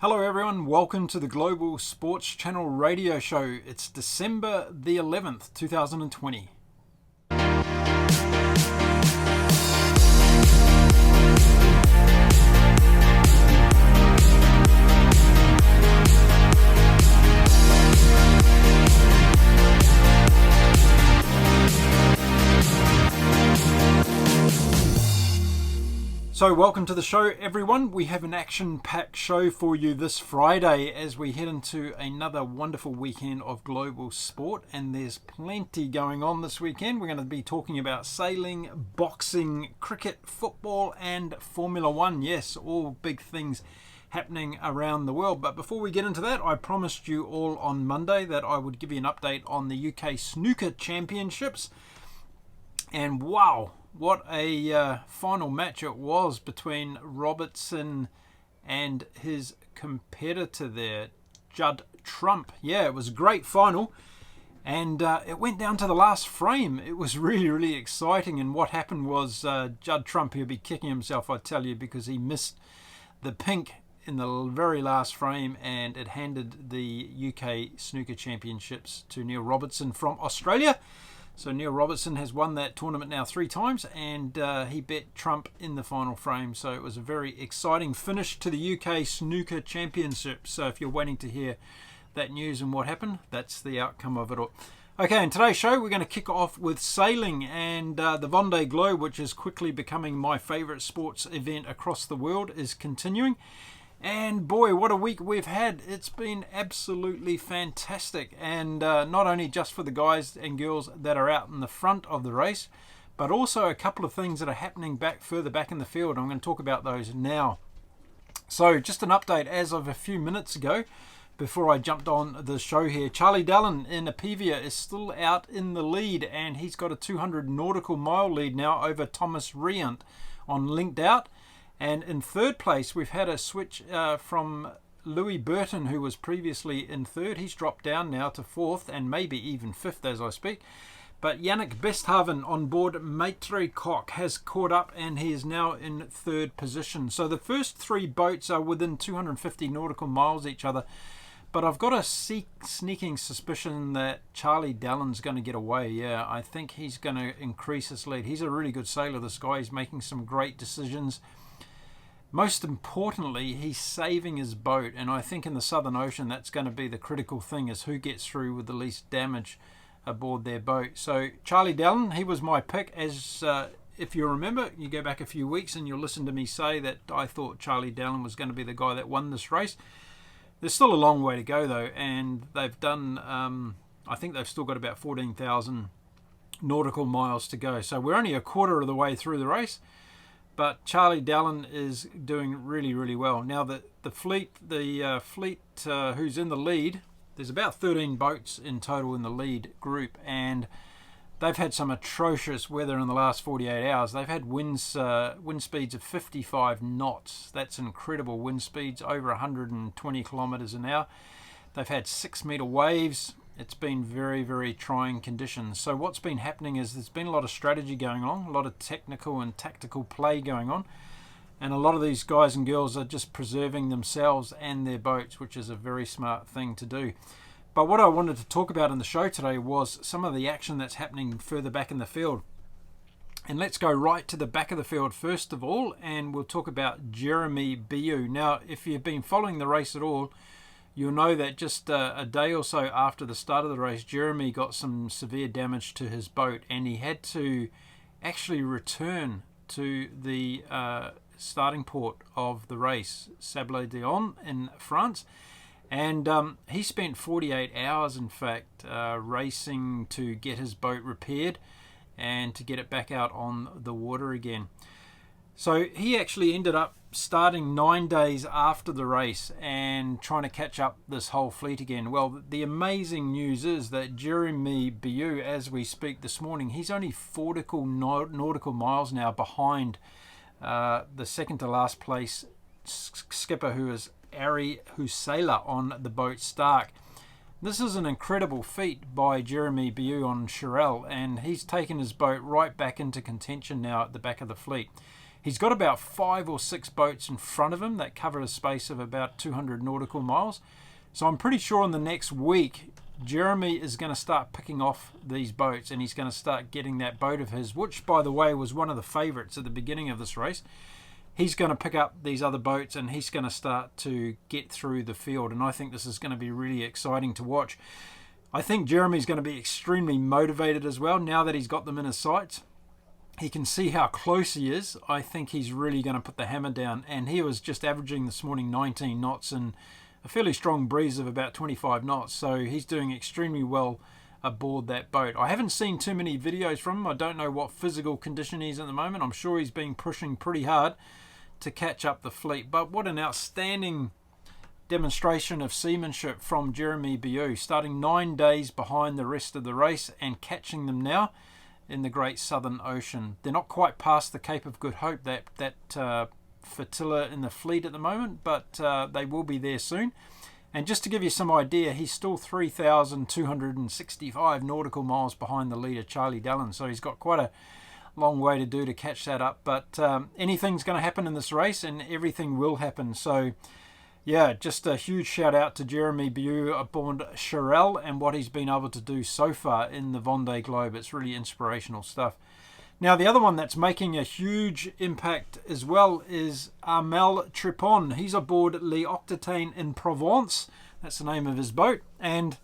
Hello everyone, welcome to the Global Sports Channel radio show. It's December the 11th, 2020. So welcome to the show everyone. We have an action-packed show for you this Friday as we head into another wonderful weekend of global sport, and there's plenty going on this weekend. We're going to be talking about sailing, boxing, cricket, football and Formula One. Yes, all big things happening around the world. But before we get into that, I promised you all on Monday that I would give you an update on the UK Snooker Championships. And wow, what a final match it was between Robertson and his competitor there, Judd Trump. Yeah, it was a great final, and it went down to the last frame. It was really exciting, and what happened was Judd Trump, he'll be kicking himself, I tell you, because he missed the pink in the very last frame, and it handed the UK Snooker Championships to Neil Robertson from Australia. So Neil Robertson has won that tournament now 3 times, and he bet Trump in the final frame. So it was a very exciting finish to the UK Snooker Championships. So if you're waiting to hear that news and what happened, that's the outcome of it all. Okay, in today's show, we're going to kick off with sailing and the Vendee Globe, which is quickly becoming my favourite sports event across the world, is continuing. And boy, what a week we've had. It's been absolutely fantastic. And not only just for the guys and girls that are out in the front of the race, but also a couple of things that are happening further back in the field. I'm going to talk about those now. So just an update as of a few minutes ago, before I jumped on the show here. Charlie Dallin in Apivia is still out in the lead, and he's got a 200 nautical mile lead now over Thomas Riant on Linked Out. And in third place, we've had a switch from Louis Burton, who was previously in third. He's dropped down now to fourth and maybe even fifth as I speak. But Yannick Besthaven on board Maitre Coq has caught up, and he is now in third position. So the first 3 boats are within 250 nautical miles each other. But I've got a sneaking suspicion that Charlie Dallin's going to get away. Yeah, I think he's going to increase his lead. He's a really good sailor, this guy. He's making some great decisions. Most importantly, he's saving his boat, and I think in the Southern Ocean that's going to be the critical thing, is who gets through with the least damage aboard their boat. So Charlie Dallin, he was my pick. As if you remember, you go back a few weeks and you'll listen to me say that I thought Charlie Dallin was going to be the guy that won this race. There's still a long way to go though, and they've done, I think they've still got about 14,000 nautical miles to go. So we're only a quarter of the way through the race. But Charlie Dallin is doing really well. Now the fleet who's in the lead, there's about 13 boats in total in the lead group, and they've had some atrocious weather in the last 48 hours. They've had wind speeds of 55 knots. That's incredible wind speeds, over 120 kilometers an hour. They've had 6-meter waves. It's been very trying conditions. So what's been happening is there's been a lot of strategy going on, a lot of technical and tactical play going on, and a lot of these guys and girls are just preserving themselves and their boats, which is a very smart thing to do. But what I wanted to talk about in the show today was some of the action that's happening further back in the field. And let's go right to the back of the field first of all, and we'll talk about Jeremy Biu. Now, if you've been following the race at all, you'll know that just a day or so after the start of the race, Jeremy got some severe damage to his boat, and he had to actually return to the starting port of the race, Sablé-d'Olonne in France. And he spent 48 hours, in fact, racing to get his boat repaired and to get it back out on the water again. So he actually ended up starting 9 days after the race and trying to catch up this whole fleet again. Well, the amazing news is that Jeremy Biu, as we speak this morning, he's only 4 nautical miles now behind the second to last place skipper, who is Ari Husela on the boat Stark. This is an incredible feat by Jeremy Biu on Shirel, and he's taken his boat right back into contention now at the back of the fleet. He's got about 5 or 6 boats in front of him that cover a space of about 200 nautical miles. So I'm pretty sure in the next week, Jeremy is going to start picking off these boats, and he's going to start getting that boat of his, which, by the way, was one of the favourites at the beginning of this race. He's going to pick up these other boats, and he's going to start to get through the field, and I think this is going to be really exciting to watch. I think Jeremy's going to be extremely motivated as well now that he's got them in his sights. He can see how close he is. I think he's really going to put the hammer down, and he was just averaging this morning 19 knots and a fairly strong breeze of about 25 knots, so he's doing extremely well aboard that boat. I haven't seen too many videos from him. I don't know what physical condition he's in at the moment. I'm sure he's been pushing pretty hard to catch up the fleet, but what an outstanding demonstration of seamanship from Jeremy Biu, starting 9 days behind the rest of the race and catching them now in the Great Southern Ocean. They're not quite past the Cape of Good Hope, that flotilla in the fleet at the moment, but they will be there soon. And just to give you some idea, he's still 3,265 nautical miles behind the leader, Charlie Dallin, so he's got quite a long way to do to catch that up. But anything's going to happen in this race, and everything will happen. So yeah, just a huge shout out to Jeremy Biu aboard Shirel and what he's been able to do so far in the Vendee Globe. It's really inspirational stuff. Now, the other one that's making a huge impact as well is Mel Tripon. He's aboard L'Octane in Provence. That's the name of his boat. And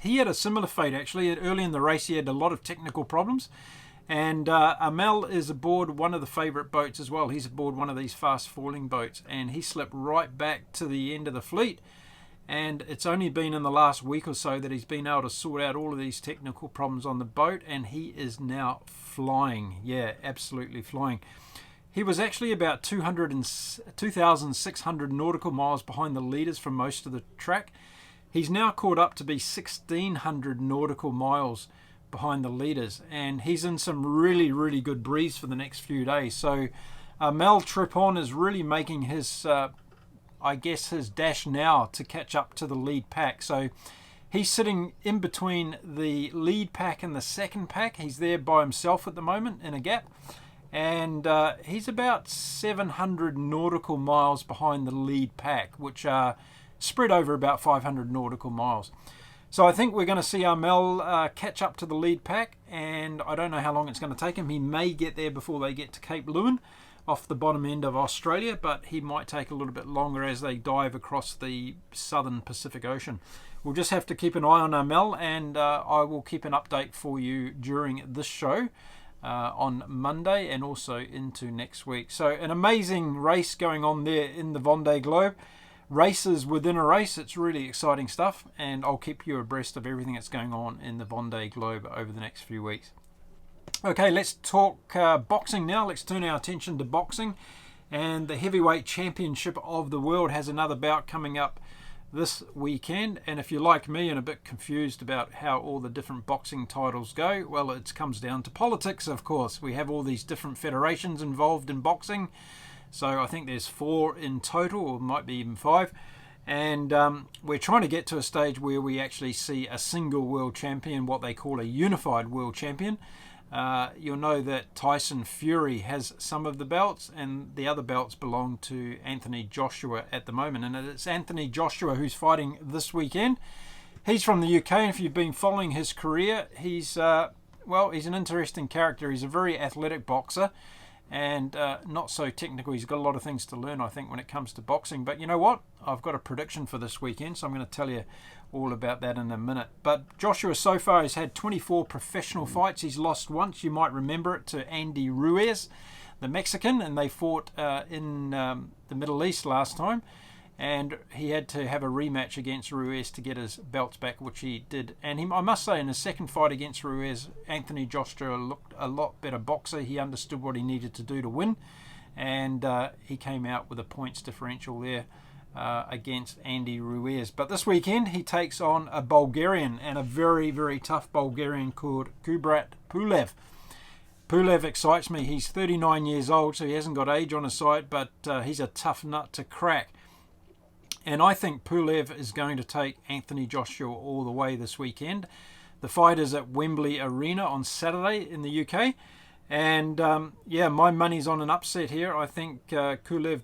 he had a similar fate, actually. Early in the race, he had a lot of technical problems. And Mel is aboard one of the favourite boats as well. He's aboard one of these fast-falling boats. And he slipped right back to the end of the fleet. And it's only been in the last week or so that he's been able to sort out all of these technical problems on the boat, and he is now flying. Yeah, absolutely flying. He was actually about 2,600 nautical miles behind the leaders for most of the track. He's now caught up to be 1,600 nautical miles behind the leaders, and he's in some really, really good breeze for the next few days. So Mel Tripon is really making his I guess his dash now to catch up to the lead pack. So he's sitting in between the lead pack and the second pack. He's there by himself at the moment in a gap, and he's about 700 nautical miles behind the lead pack, which are spread over about 500 nautical miles. So I think we're going to see Mel catch up to the lead pack, and I don't know how long it's going to take him. He may get there before they get to Cape Lewin, off the bottom end of Australia, but he might take a little bit longer as they dive across the southern Pacific Ocean. We'll just have to keep an eye on Mel, and I will keep an update for you during this show on Monday and also into next week. So an amazing race going on there in the Vendee Globe. Races within a race. It's really exciting stuff, and I'll keep you abreast of everything that's going on in the Vendee Globe over the next few weeks. Okay, let's talk boxing now. Let's turn our attention to boxing. And the Heavyweight Championship of the World has another bout coming up this weekend. And if you're like me and a bit confused about how all the different boxing titles go, well, it comes down to politics, of course. We have all these different federations involved in boxing. So I think there's 4 in total, or might be even 5. And we're trying to get to a stage where we actually see a single world champion, what they call a unified world champion. You'll know that Tyson Fury has some of the belts, and the other belts belong to Anthony Joshua at the moment. And it's Anthony Joshua who's fighting this weekend. He's from the UK, and if you've been following his career, he's an interesting character. He's a very athletic boxer, and not so technical. He's got a lot of things to learn, I think, when it comes to boxing. But you know what? I've got a prediction for this weekend, so I'm going to tell you all about that in a minute. But Joshua so far has had 24 professional fights. He's lost once, you might remember it, to Andy Ruiz, the Mexican, and they fought in the Middle East last time, and he had to have a rematch against Ruiz to get his belts back, which he did. And I must say, in his second fight against Ruiz, Anthony Joshua looked a lot better boxer. He understood what he needed to do to win, and he came out with a points differential there against Andy Ruiz. But this weekend he takes on a Bulgarian, and a very, very tough Bulgarian called Kubrat Pulev. Pulev excites me. He's 39 years old, so he hasn't got age on his side, but he's a tough nut to crack. And I think Pulev is going to take Anthony Joshua all the way this weekend. The fight is at Wembley Arena on Saturday in the UK. And yeah, my money's on an upset here. I think Pulev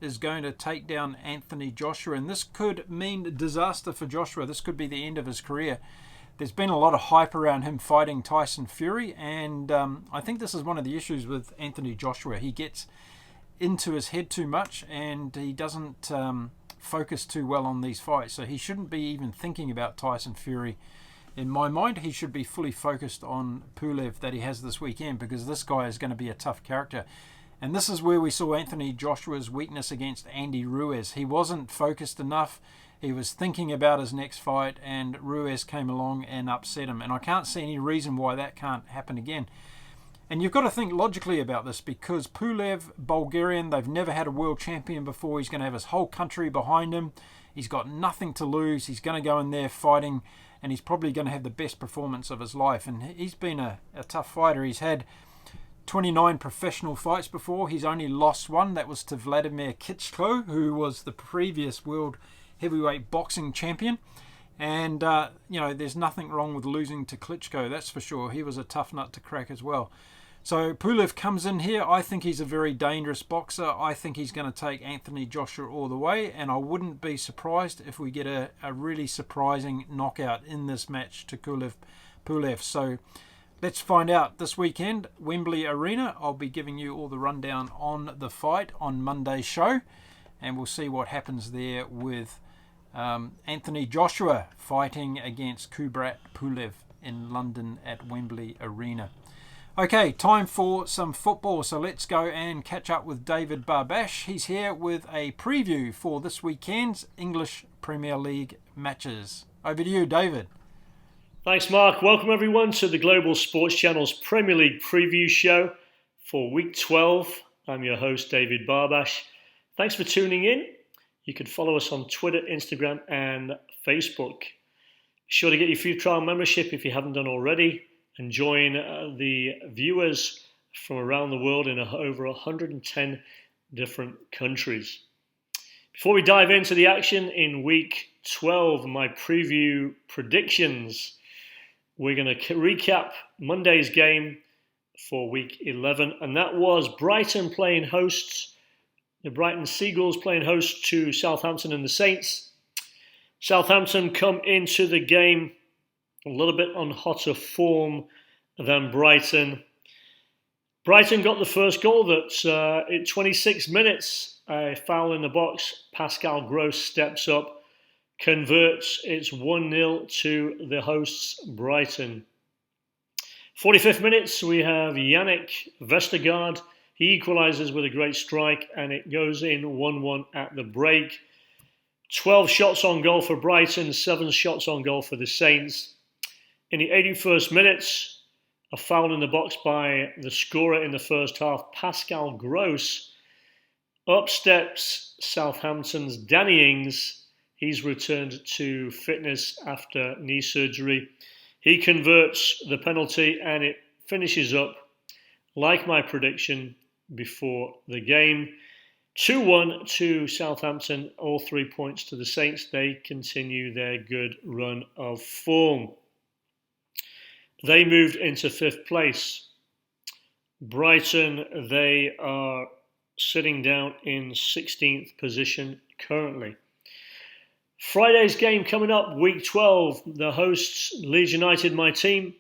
is going to take down Anthony Joshua, and this could mean disaster for Joshua. This could be the end of his career. There's been a lot of hype around him fighting Tyson Fury, and I think this is one of the issues with Anthony Joshua. He gets into his head too much, and he doesn't focus too well on these fights. So he shouldn't be even thinking about Tyson Fury. In my mind, he should be fully focused on Pulev that he has this weekend, because this guy is going to be a tough character. And this is where we saw Anthony Joshua's weakness against Andy Ruiz. He wasn't focused enough. He was thinking about his next fight, and Ruiz came along and upset him. And I can't see any reason why that can't happen again. And you've got to think logically about this, because Pulev, Bulgarian, they've never had a world champion before. He's going to have his whole country behind him. He's got nothing to lose. He's going to go in there fighting, and he's probably going to have the best performance of his life. And he's been a tough fighter. He's had 29 professional fights before. He's only lost one. That was to Vladimir Klitschko, who was the previous world heavyweight boxing champion. And, there's nothing wrong with losing to Klitschko, that's for sure. He was a tough nut to crack as well. So Pulev comes in here. I think he's a very dangerous boxer. I think he's going to take Anthony Joshua all the way, and I wouldn't be surprised if we get a really surprising knockout in this match to Pulev. So let's find out this weekend, Wembley Arena. I'll be giving you all the rundown on the fight on Monday's show, and we'll see what happens there with Anthony Joshua fighting against Kubrat Pulev in London at Wembley Arena. Okay, time for some football, so let's go and catch up with David Barbash. He's here with a preview for this weekend's English Premier League matches. Over to you, David. Thanks, Mark. Welcome, everyone, to the Global Sports Channel's Premier League preview show for Week 12. I'm your host, David Barbash. Thanks for tuning in. You can follow us on Twitter, Instagram, and Facebook. Be sure to get your free trial membership if you haven't done already, and join the viewers from around the world in over 110 different countries. Before we dive into the action in Week 12, my preview predictions, we're going to recap Monday's game for Week 11, and that was Brighton playing hosts, the Brighton Seagulls playing host to Southampton and the Saints. Southampton come into the game a little bit on hotter form than Brighton. Brighton got the first goal that in 26 minutes, a foul in the box. Pascal Gross steps up, converts. It's 1-0 to the hosts, Brighton. 45th minutes, we have Yannick Vestergaard. He equalises with a great strike, and it goes in 1-1 at the break. 12 shots on goal for Brighton, 7 shots on goal for the Saints. In the 81st minutes, a foul in the box by the scorer in the first half, Pascal Gross. Up steps Southampton's Danny Ings. He's returned to fitness after knee surgery. He converts the penalty, and it finishes up like my prediction before the game. 2-1 to Southampton, all 3 points to the Saints. They continue their good run of form. They moved into 5th place. Brighton, they are sitting down in 16th position currently. Friday's game coming up, Week 12. The hosts, Leeds United, my team,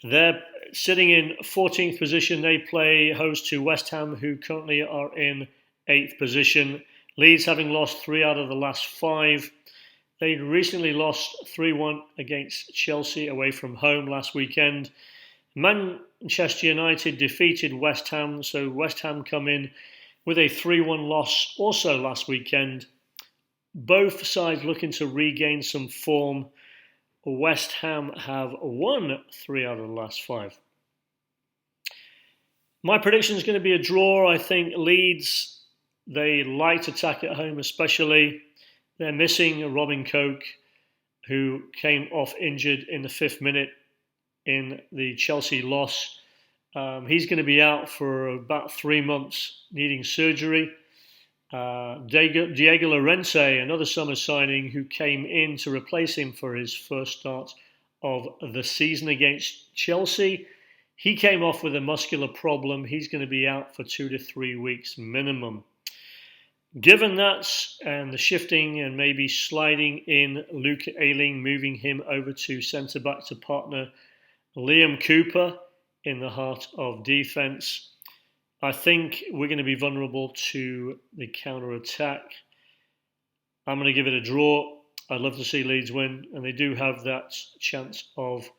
they're sitting in 14th position. They play host to West Ham, who currently are in 8th position. Leeds having lost 3 out of the last 5. They recently lost 3-1 against Chelsea away from home last weekend. Manchester United defeated West Ham, so West Ham come in with a 3-1 loss also last weekend. Both sides looking to regain some form. West Ham have won 3 out of the last 5. My prediction is going to be a draw. I think Leeds, they light attack at home especially. They're missing Robin Koch, who came off injured in the 5th minute in the Chelsea loss. He's going to be out for about 3 months, needing surgery. Diego Llorente, another summer signing who came in to replace him for his first start of the season against Chelsea. He came off with a muscular problem. He's going to be out for 2 to 3 weeks minimum. Given that and the shifting and maybe sliding in Luke Ayling, moving him over to centre-back to partner Liam Cooper in the heart of defence, I think we're going to be vulnerable to the counter-attack. I'm going to give it a draw. I'd love to see Leeds win, and they do have that chance of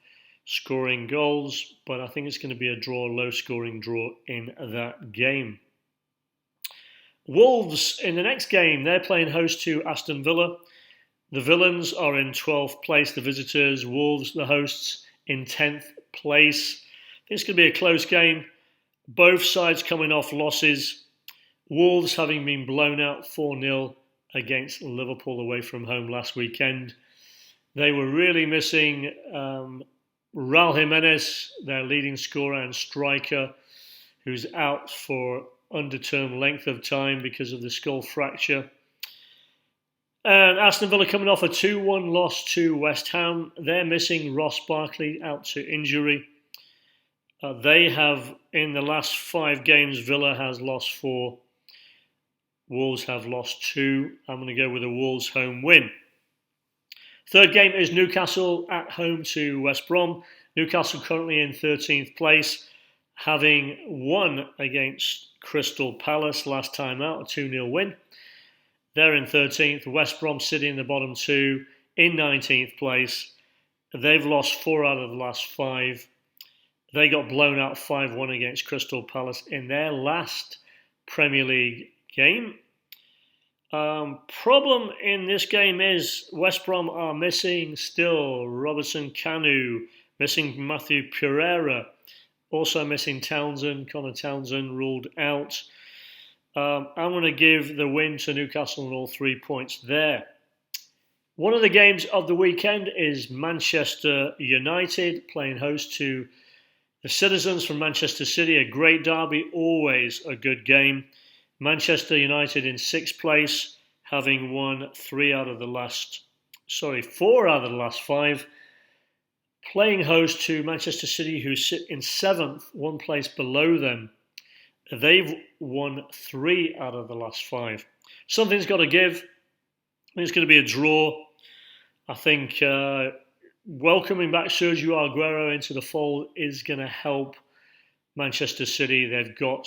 scoring goals, but I think it's going to be a draw, low-scoring draw in that game. Wolves in the next game, they're playing host to Aston Villa. The Villains are in 12th place, the visitors. Wolves, the hosts, in 10th place. I think it's going to be a close game. Both sides coming off losses. Wolves having been blown out 4-0 against Liverpool away from home last weekend. They were really missing Raul Jimenez, their leading scorer and striker, who's out for undetermined length of time because of the skull fracture. And Aston Villa coming off a 2-1 loss to West Ham. They're missing Ross Barkley out to injury. They have, in the last 5 games, Villa has lost 4. Wolves have lost 2. I'm going to go with a Wolves home win. Third game is Newcastle at home to West Brom. Newcastle currently in 13th place, having won against Crystal Palace last time out, a 2-0 win. They're in 13th. West Brom City in the bottom 2 in 19th place. They've lost 4 out of the last 5. They got blown out 5-1 against Crystal Palace in their last Premier League game. Problem in this game is West Brom are missing still Robertson Kanu, missing Matthew Pereira, also missing Townsend. Connor Townsend ruled out. I'm going to give the win to Newcastle on all 3 points there. One of the games of the weekend is Manchester United playing host to the Citizens from Manchester City. A great derby, always a good game. Manchester United in 6th place, having won 4 out of the last 5. Playing host to Manchester City, who sit in 7th, 1 place below them. They've won 3 out of the last 5. Something's got to give. I think it's going to be a draw. I think welcoming back Sergio Aguero into the fold is going to help Manchester City. They've got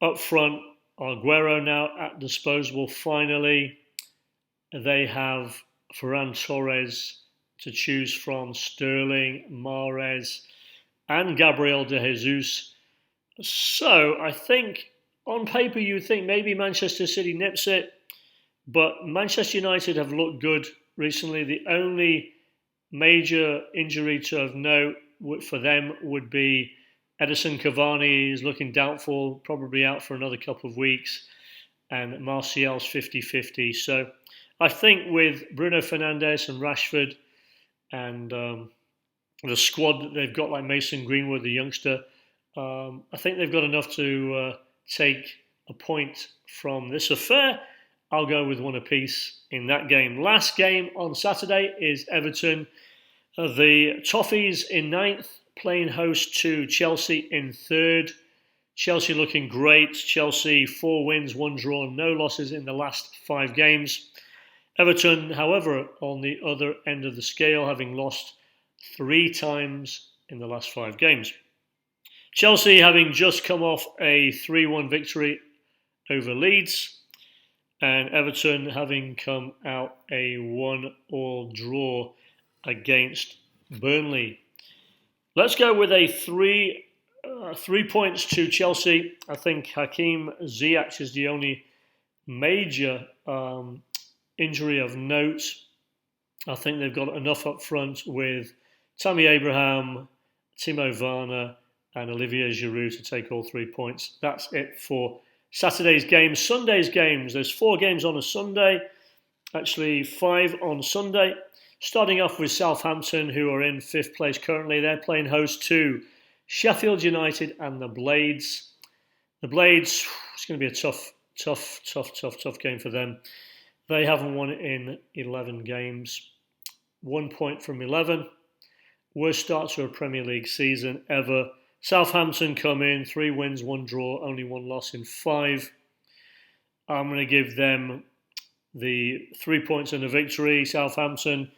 up front Aguero now at disposal finally. They have Ferran Torres to choose from, Sterling, Mahrez, and Gabriel de Jesus. So I think on paper you would think maybe Manchester City nips it, but Manchester United have looked good recently. The only major injury to have note for them would be Edison Cavani is looking doubtful, probably out for another couple of weeks, and Martial's 50-50. So I think with Bruno Fernandes and Rashford and the squad that they've got, like Mason Greenwood, the youngster, I think they've got enough to take a point from this affair. I'll go with 1 apiece in that game. Last game on Saturday is Everton. The Toffees in 9th, playing host to Chelsea in 3rd. Chelsea looking great. Chelsea 4 wins, 1 draw, no losses in the last 5 games. Everton, however, on the other end of the scale, having lost 3 times in the last 5 games. Chelsea having just come off a 3-1 victory over Leeds, and Everton having come out a 1-1 draw against Burnley. Let's go with a 3 points to Chelsea. I think Hakim Ziyech is the only major injury of note. I think they've got enough up front with Tammy Abraham, Timo Werner, and Olivier Giroud to take all 3 points. That's it for Saturday's games. Sunday's games, there's 4 games on a Sunday, actually 5 on Sunday. Starting off with Southampton, who are in 5th place currently. They're playing host to Sheffield United and the Blades. The Blades, it's going to be a tough game for them. They haven't won in 11 games. 1 point from 11. Worst start to a Premier League season ever. Southampton come in, 3 wins, 1 draw, only 1 loss in 5. I'm going to give them the 3 points and a victory. Southampton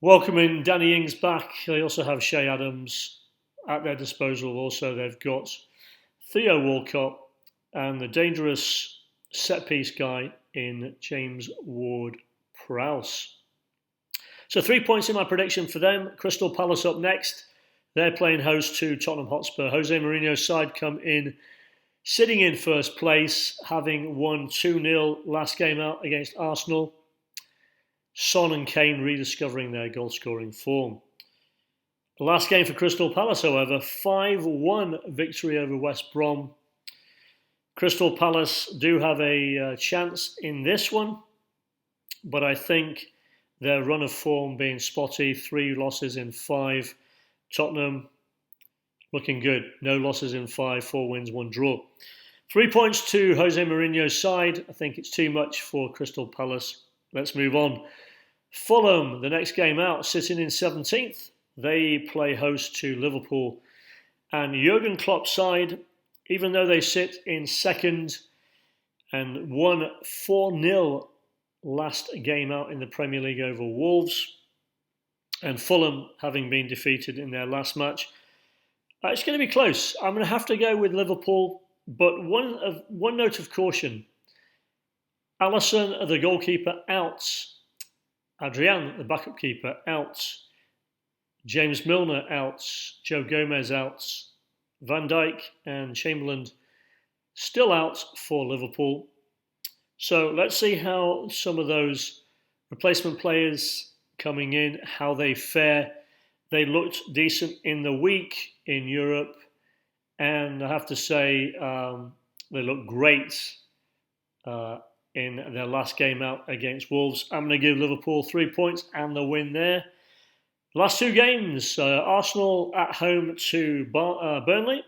welcoming Danny Ings back. They also have Shea Adams at their disposal. Also, they've got Theo Walcott and the dangerous set-piece guy in James Ward-Prowse. So 3 points in my prediction for them. Crystal Palace up next. They're playing host to Tottenham Hotspur. Jose Mourinho's side come in sitting in first place, having won 2-0 last game out against Arsenal. Son and Kane rediscovering their goal-scoring form. The last game for Crystal Palace, however, 5-1 victory over West Brom. Crystal Palace do have a chance in this one, but I think their run of form being spotty, 3 losses in 5. Tottenham looking good, no losses in 5, 4 wins, 1 draw. 3 points to Jose Mourinho's side. I think it's too much for Crystal Palace. Let's move on. Fulham, the next game out, sitting in 17th. They play host to Liverpool. And Jurgen Klopp's side, even though they sit in second and won 4-0 last game out in the Premier League over Wolves, and Fulham having been defeated in their last match, it's going to be close. I'm going to have to go with Liverpool, but one note of caution. Alisson, the goalkeeper, out. Adrian, the backup keeper, out. James Milner, out. Joe Gomez, out. Van Dijk and Chamberlain still out for Liverpool. So let's see how some of those replacement players coming in, how they fare. They looked decent in the week in Europe, and I have to say they looked great in their last game out against Wolves. I'm going to give Liverpool 3 points and the win there. Last 2 games, Arsenal at home to Burnley,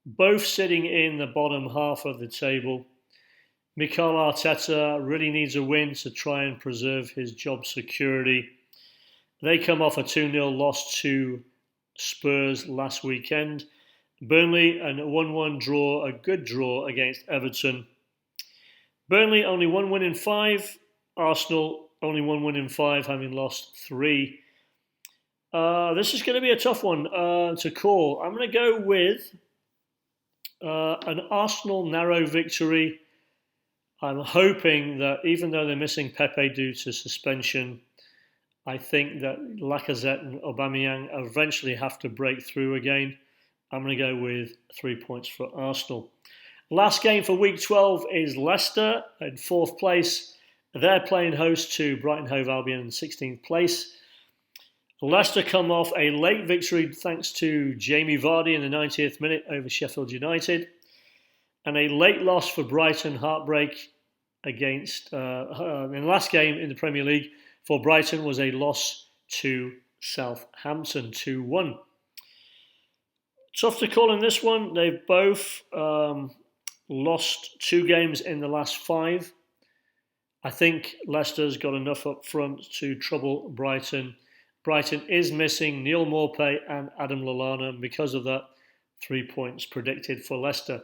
both sitting in the bottom half of the table. Mikel Arteta really needs a win to try and preserve his job security. They come off a 2-0 loss to Spurs last weekend. Burnley, a 1-1 draw, a good draw against Everton. Burnley only 1 win in 5. Arsenal only 1 win in 5, having lost 3. This is going to be a tough one to call. I'm going to go with an Arsenal narrow victory. I'm hoping that even though they're missing Pepe due to suspension, I think that Lacazette and Aubameyang eventually have to break through again. I'm going to go with 3 points for Arsenal. Last game for week 12 is Leicester in 4th place. They're playing host to Brighton Hove Albion in 16th place. Leicester come off a late victory thanks to Jamie Vardy in the 90th minute over Sheffield United. And a late loss for Brighton, heartbreak against, in the last game in the Premier League for Brighton was a loss to Southampton, 2-1. Tough to call in this one. They've both lost 2 games in the last 5. I think Leicester's got enough up front to trouble Brighton. Brighton is missing Neil Maupay and Adam Lallana, and because of that, 3 points predicted for Leicester.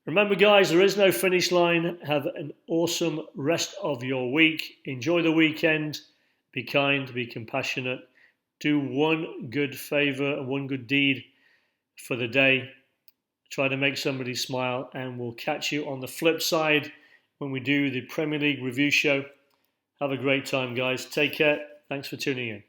Remember, guys, there is no finish line. Have an awesome rest of your week. Enjoy the weekend. Be kind, be compassionate. Do one good favour and one good deed for the day. Try to make somebody smile, and we'll catch you on the flip side when we do the Premier League review show. Have a great time, guys. Take care. Thanks for tuning in.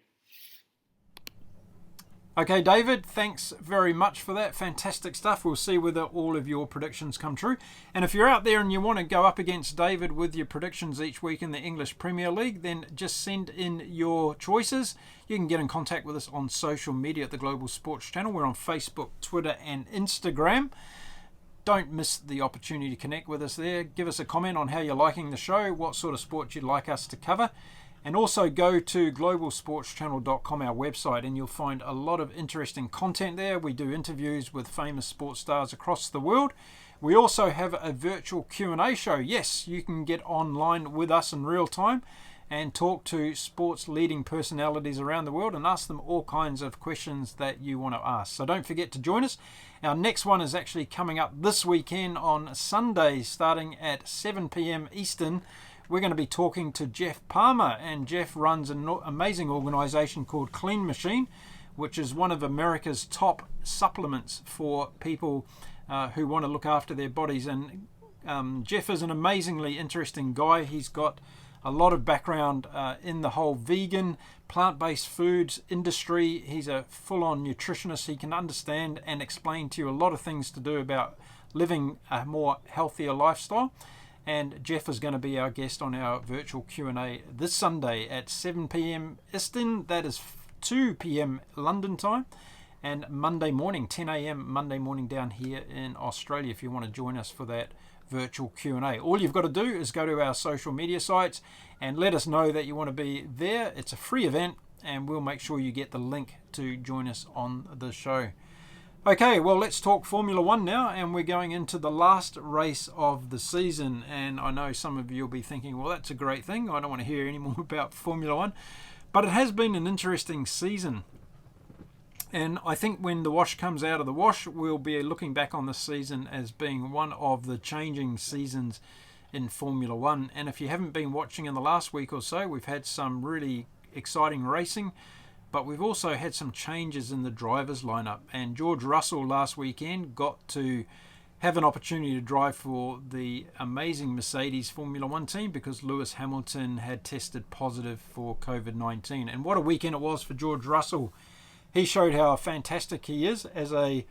Okay, David, thanks very much for that. Fantastic stuff. We'll see whether all of your predictions come true. And if you're out there and you want to go up against David with your predictions each week in the English Premier League, then just send in your choices. You can get in contact with us on social media at the Global Sports Channel. We're on Facebook, Twitter and Instagram. Don't miss the opportunity to connect with us there. Give us a comment on how you're liking the show, what sort of sports you'd like us to cover. And also go to globalsportschannel.com, our website, and you'll find a lot of interesting content there. We do interviews with famous sports stars across the world. We also have a virtual Q&A show. Yes, you can get online with us in real time and talk to sports leading personalities around the world and ask them all kinds of questions that you want to ask. So don't forget to join us. Our next one is actually coming up this weekend on Sunday, starting at 7 p.m. Eastern. We're going to be talking to Jeff Palmer, and Jeff runs an amazing organisation called Clean Machine, which is one of America's top supplements for people who want to look after their bodies. And Jeff is an amazingly interesting guy. He's got a lot of background in the whole vegan, plant-based foods industry. He's a full-on nutritionist. He can understand and explain to you a lot of things to do about living a more healthier lifestyle. And Jeff is going to be our guest on our virtual Q&A this Sunday at 7 p.m. Eastern. That is 2 p.m. London time. And Monday morning, 10 a.m. Monday morning down here in Australia, if you want to join us for that virtual Q&A. All you've got to do is go to our social media sites and let us know that you want to be there. It's a free event, and we'll make sure you get the link to join us on the show. Okay, well, let's talk Formula One now, and we're going into the last race of the season. And I know some of you will be thinking, well, that's a great thing. I don't want to hear any more about Formula One. But it has been an interesting season. And I think when the wash comes out of the wash, we'll be looking back on this season as being one of the changing seasons in Formula One. And if you haven't been watching in the last week or so, we've had some really exciting racing, but we've also had some changes in the drivers lineup. And George Russell last weekend got to have an opportunity to drive for the amazing Mercedes Formula One team because Lewis Hamilton had tested positive for COVID-19. And what a weekend it was for George Russell. He showed how fantastic he is as a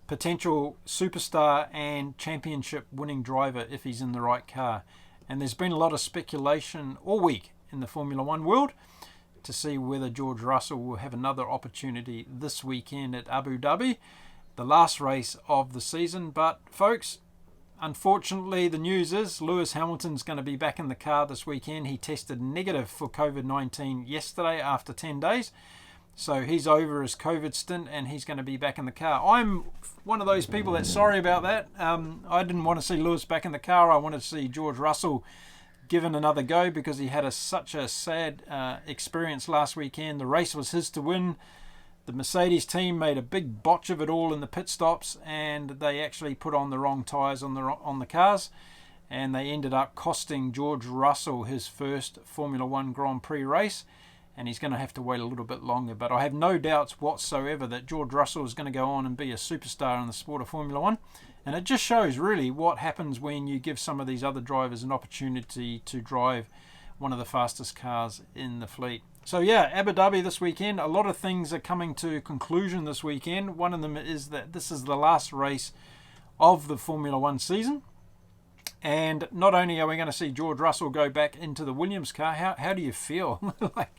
potential superstar and championship winning driver if he's in the right car. And there's been a lot of speculation all week in the Formula One world to see whether George Russell will have another opportunity this weekend at Abu Dhabi, the last race of the season. But folks, unfortunately the news is Lewis Hamilton's going to be back in the car this weekend. He tested negative for COVID-19 yesterday after 10 days. So he's over his COVID stint and he's going to be back in the car. I'm one of those people that's sorry about that. I didn't want to see Lewis back in the car. I wanted to see George Russell given another go because he had such a sad experience last weekend. The race was his to win. The Mercedes team made a big botch of it all in the pit stops, and they actually put on the wrong tyres on the cars, and they ended up costing George Russell his first Formula One Grand Prix race. And he's going to have to wait a little bit longer. But I have no doubts whatsoever that George Russell is going to go on and be a superstar in the sport of Formula One. And it just shows really what happens when you give some of these other drivers an opportunity to drive one of the fastest cars in the fleet. So yeah, Abu Dhabi this weekend. A lot of things are coming to conclusion this weekend. One of them is that this is the last race of the Formula One season. And not only are we going to see George Russell go back into the Williams car, how do you feel? Like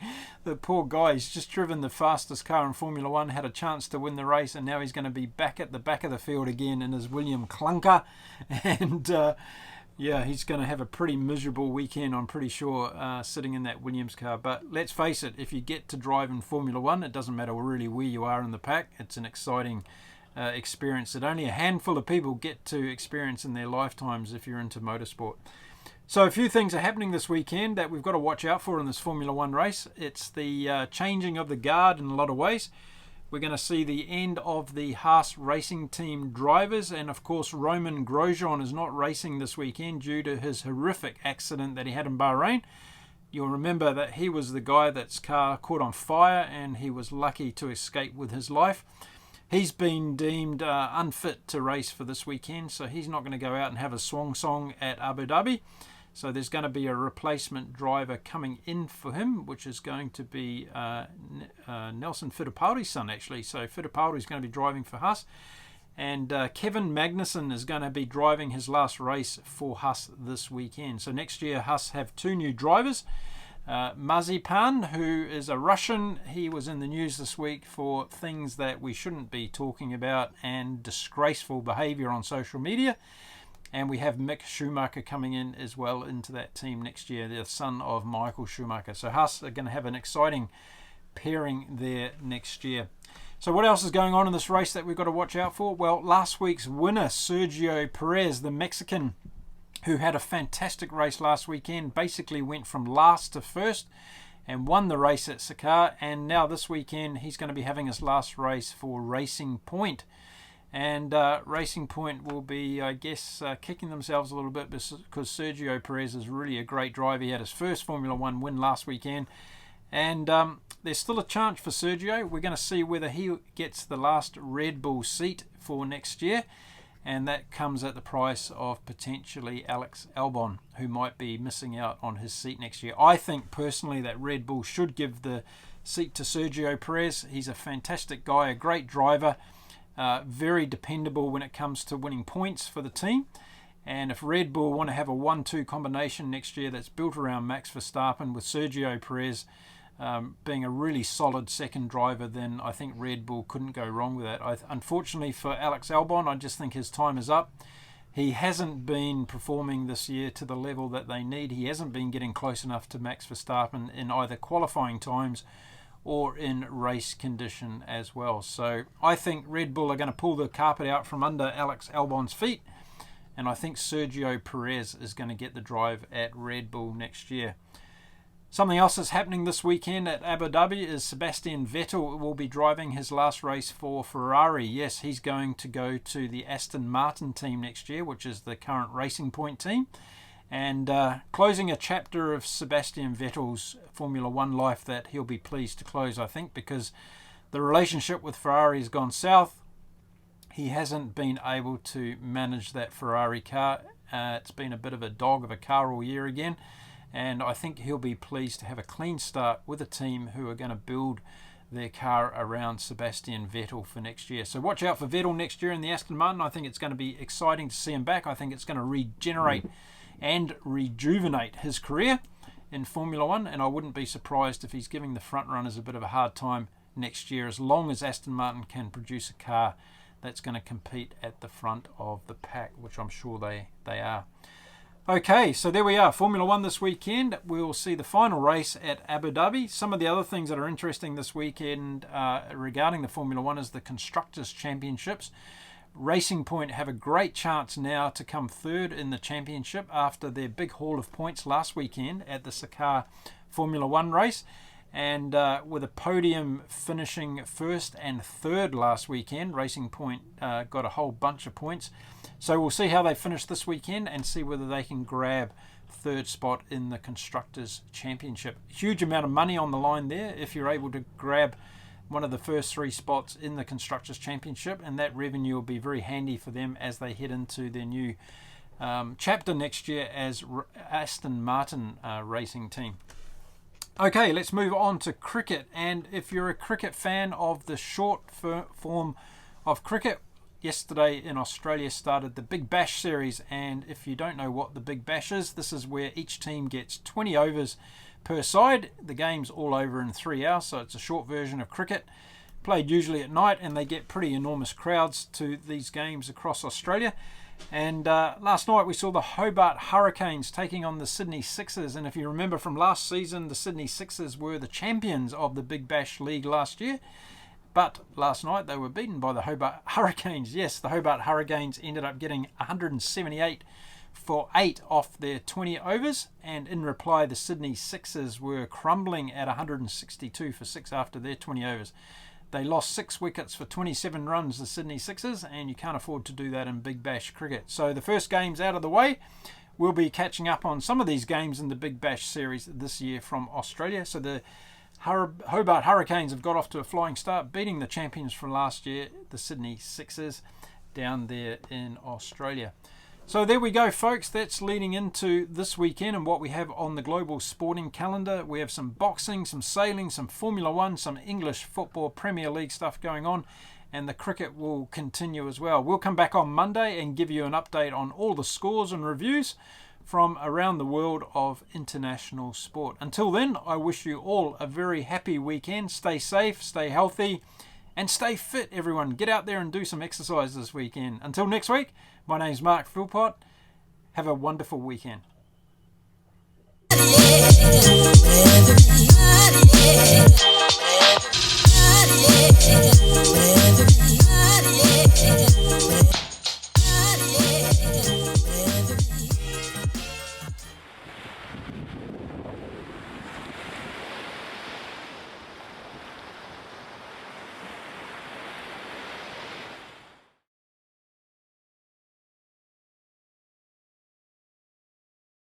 the poor guy, he's just driven the fastest car in Formula One, had a chance to win the race, and now he's going to be back at the back of the field again in his William clunker. And yeah, he's going to have a pretty miserable weekend, I'm pretty sure, sitting in that Williams car. But let's face it, if you get to drive in Formula One, it doesn't matter really where you are in the pack. It's an exciting experience that only a handful of people get to experience in their lifetimes if you're into motorsport. So a few things are happening this weekend that we've got to watch out for in this Formula One race. It's the changing of the guard in a lot of ways. We're going to see the end of the Haas racing team drivers, and of course Roman Grosjean is not racing this weekend due to his horrific accident that he had in Bahrain. You'll remember that he was the guy that's car caught on fire and he was lucky to escape with his life. He's been deemed unfit to race for this weekend, so he's not going to go out and have a swan song at Abu Dhabi. So there's going to be a replacement driver coming in for him, which is going to be Nelson Fittipaldi's son, actually. So Fittipaldi's going to be driving for Haas. And Kevin Magnussen is going to be driving his last race for Haas this weekend. So next year, Haas have two new drivers. Mazepan, who is a Russian, he was in the news this week for things that we shouldn't be talking about and disgraceful behaviour on social media. And we have Mick Schumacher coming in as well into that team next year, the son of Michael Schumacher. So Haas are going to have an exciting pairing there next year. So what else is going on in this race that we've got to watch out for? Well, last week's winner, Sergio Perez, the Mexican, who had a fantastic race last weekend, basically went from last to first and won the race at Sakar, and now this weekend he's going to be having his last race for Racing Point. And Racing Point will be, I guess, kicking themselves a little bit because Sergio Perez is really a great driver. He had his first Formula 1 win last weekend, and there's still a chance for Sergio. We're going to see whether he gets the last Red Bull seat for next year, and that comes at the price of potentially Alex Albon, who might be missing out on his seat next year. I think personally that Red Bull should give the seat to Sergio Perez. He's a fantastic guy, a great driver, very dependable when it comes to winning points for the team. And if Red Bull want to have a 1-2 combination next year that's built around Max Verstappen with Sergio Perez being a really solid second driver, then I think Red Bull couldn't go wrong with that. Unfortunately for Alex Albon, I just think his time is up. He hasn't been performing this year to the level that they need. He hasn't been getting close enough to Max Verstappen in either qualifying times or in race condition as well. So I think Red Bull are going to pull the carpet out from under Alex Albon's feet, and I think Sergio Perez is going to get the drive at Red Bull next year. Something else that's happening this weekend at Abu Dhabi is Sebastian Vettel will be driving his last race for Ferrari. Yes, he's going to go to the Aston Martin team next year, which is the current Racing Point team, and closing a chapter of Sebastian Vettel's Formula 1 life that he'll be pleased to close, I think, because the relationship with Ferrari has gone south. He hasn't been able to manage that Ferrari car. It's been a bit of a dog of a car all year again. And I think he'll be pleased to have a clean start with a team who are going to build their car around Sebastian Vettel for next year. So watch out for Vettel next year in the Aston Martin. I think it's going to be exciting to see him back. I think it's going to regenerate and rejuvenate his career in Formula 1. And I wouldn't be surprised if he's giving the front runners a bit of a hard time next year, as long as Aston Martin can produce a car that's going to compete at the front of the pack, which I'm sure they are. Okay, so there we are. Formula 1 this weekend. We'll see the final race at Abu Dhabi. Some of the other things that are interesting this weekend regarding the Formula 1 is the Constructors Championships. Racing Point have a great chance now to come third in the championship after their big haul of points last weekend at the Sakar Formula 1 race. And with a podium finishing first and third last weekend, Racing Point got a whole bunch of points. So we'll see how they finish this weekend and see whether they can grab third spot in the Constructors Championship. Huge amount of money on the line there if you're able to grab one of the first three spots in the Constructors Championship, and that revenue will be very handy for them as they head into their new chapter next year as Aston Martin racing team. Okay, let's move on to cricket. And if you're a cricket fan of the short form of cricket, yesterday in Australia started the Big Bash series, and if you don't know what the Big Bash is, this is where each team gets 20 overs per side. The game's all over in 3 hours, so it's a short version of cricket, played usually at night, and they get pretty enormous crowds to these games across Australia. And last night we saw the Hobart Hurricanes taking on the Sydney Sixers, and if you remember from last season, the Sydney Sixers were the champions of the Big Bash League last year. But last night they were beaten by the Hobart Hurricanes. Yes, the Hobart Hurricanes ended up getting 178 for 8 off their 20 overs. And in reply, the Sydney Sixers were crumbling at 162 for 6 after their 20 overs. They lost 6 wickets for 27 runs, the Sydney Sixers, and you can't afford to do that in Big Bash cricket. So the first game's out of the way. We'll be catching up on some of these games in the Big Bash series this year from Australia. So the Hobart Hurricanes have got off to a flying start, beating the champions from last year, the Sydney Sixers, down there in Australia. So there we go, folks. That's leading into this weekend and what we have on the global sporting calendar. We have some boxing, some sailing, some Formula 1, some English football, Premier League stuff going on, and the cricket will continue as well. We'll come back on Monday and give you an update on all the scores and reviews from around the world of international sport. Until then, I wish you all a very happy weekend. Stay safe, stay healthy, and stay fit, everyone. Get out there and do some exercise this weekend. Until next week, my name's Mark Philpott. Have a wonderful weekend. Yeah.